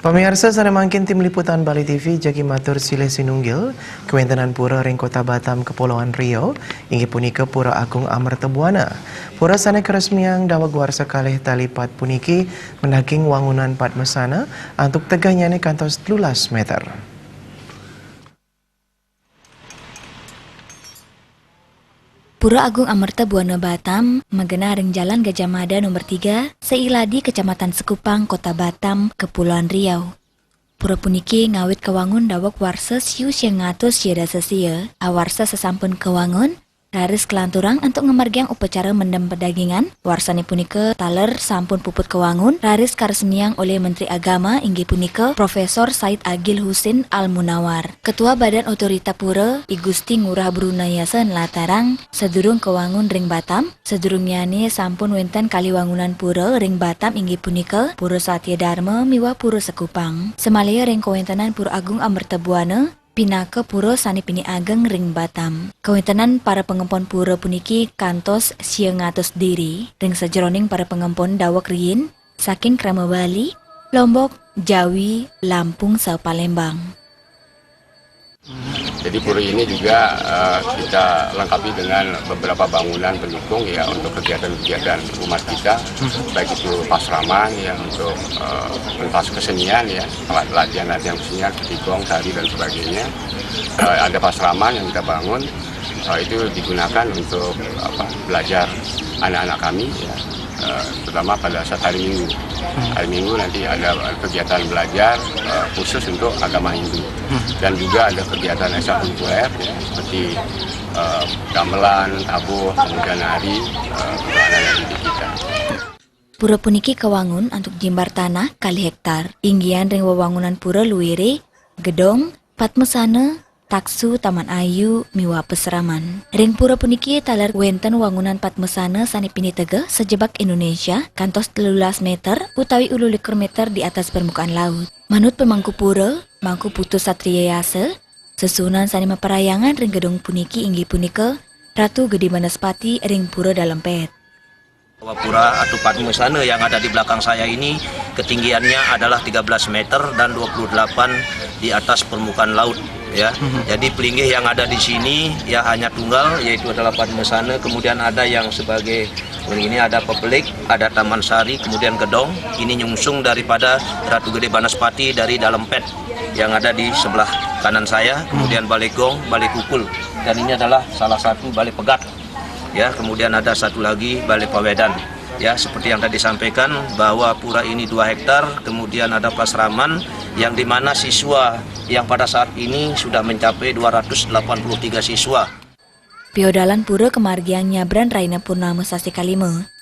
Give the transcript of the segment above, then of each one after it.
Pemirsa sana mangkin tim liputan Bali TV jagi matur silih sinunggil kewentenan pura ring Kota Batam Kepulauan Riau inggih punika Pura Agung Amartabuana. Pura sana keresmian dawag warsa kalih talipat puniki mendaking wangunan Padmasana antuk tegahnya kantos 13 meter. Pura Agung Amartabuana Batam magena ring Jalan Gajah Mada nomor 3, Seiladi Kecamatan Sekupang, Kota Batam, Kepulauan Riau. Pura puniki ngawit kewangun dawak warsa siu siang ngatus siada sesia, awarsa sesampun kewangun, raris kelanturang untuk ngemargiang upacara mendem pedagingan, warsani punika taler sampun puput kewangun, raris karesmiang oleh Menteri Agama inggih punika Profesor Said Agil Husin Al-Munawar. Ketua Badan Otorita Pura, I Gusti Ngurah Brunayasan Latarang, sedurung kewangun ring Batam, sedurungyane sampun wenten kaliwangunan pura ring Batam inggih punika Pura Satya Dharma miwah Pura Sekupang. Semalaya ring kawentenan Pura Agung Amartabuana, pinaka pura sani pini ageng ring Batam. Kawentenan para pengempon pura puniki kantos siang ngatus diri, ring sajeroning para pengempon dawak riyin, saking Krama Bali, Lombok, Jawi, Lampung, sau Palembang. Jadi pura ini juga kita lengkapi dengan beberapa bangunan pendukung ya untuk kegiatan-kegiatan umat kita, baik itu pasraman ya untuk pentas kesenian ya, latihan kesenian, ketikong, tari dan sebagainya. Ada pasraman yang kita bangun itu digunakan untuk belajar anak-anak kami ya, terutama pada saat hari Minggu. Hari Minggu nanti ada kegiatan belajar khusus untuk agama Hindu dan juga ada kegiatan ekstrakurikuler ya, seperti gamelan, tabuh, kemudian nari untuk anak-anak didik kita. Pura puniki kewangun untuk jimbar tanah kali hektar. Inggian ring wewangunan pura luwire, gedong, Padmasana, taksu, Taman Ayu, miwa peseraman. Ring pura puniki taler wenten wangunan Padmasana sani pini tege sejebak Indonesia kantos 13 meter utawi 11 meter di atas permukaan laut. Manut pemangku pura, Mangku Putu Satria Yasa, sesunan sani maperayangan ring gedung puniki inggih punika Ratu Gede Banaspati ring pura dalam pet. Pura atau Padmasana yang ada di belakang saya ini ketinggiannya adalah 13 meter dan 28 di atas permukaan laut ya. Jadi pelinggih yang ada di sini ya hanya tunggal, yaitu adalah Padmasana, kemudian ada yang sebagai ini ada pepelik, ada Taman Sari, kemudian gedong. Ini nyungsung daripada Ratu Gede Banaspati dari dalam pet yang ada di sebelah kanan saya, kemudian balai gong, balai kukul, dan ini adalah salah satu balai pegat. Ya, kemudian ada satu lagi balai pawedan. Ya, seperti yang tadi disampaikan bahwa pura ini 2 hektar, kemudian ada pasraman yang dimana siswa yang pada saat ini sudah mencapai 283 siswa. Piodalan pura kemargian nyabran Raina Purnama Sasi Kalima.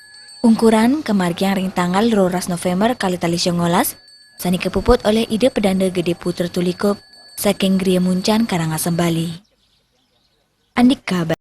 Ungkuran kemargian ring tanggal 12 November kali tali 19, sani kepuput oleh ide pedanda Gede Putra Tulikup, saking Gria Muncan Karangasem Bali. Andik kabar.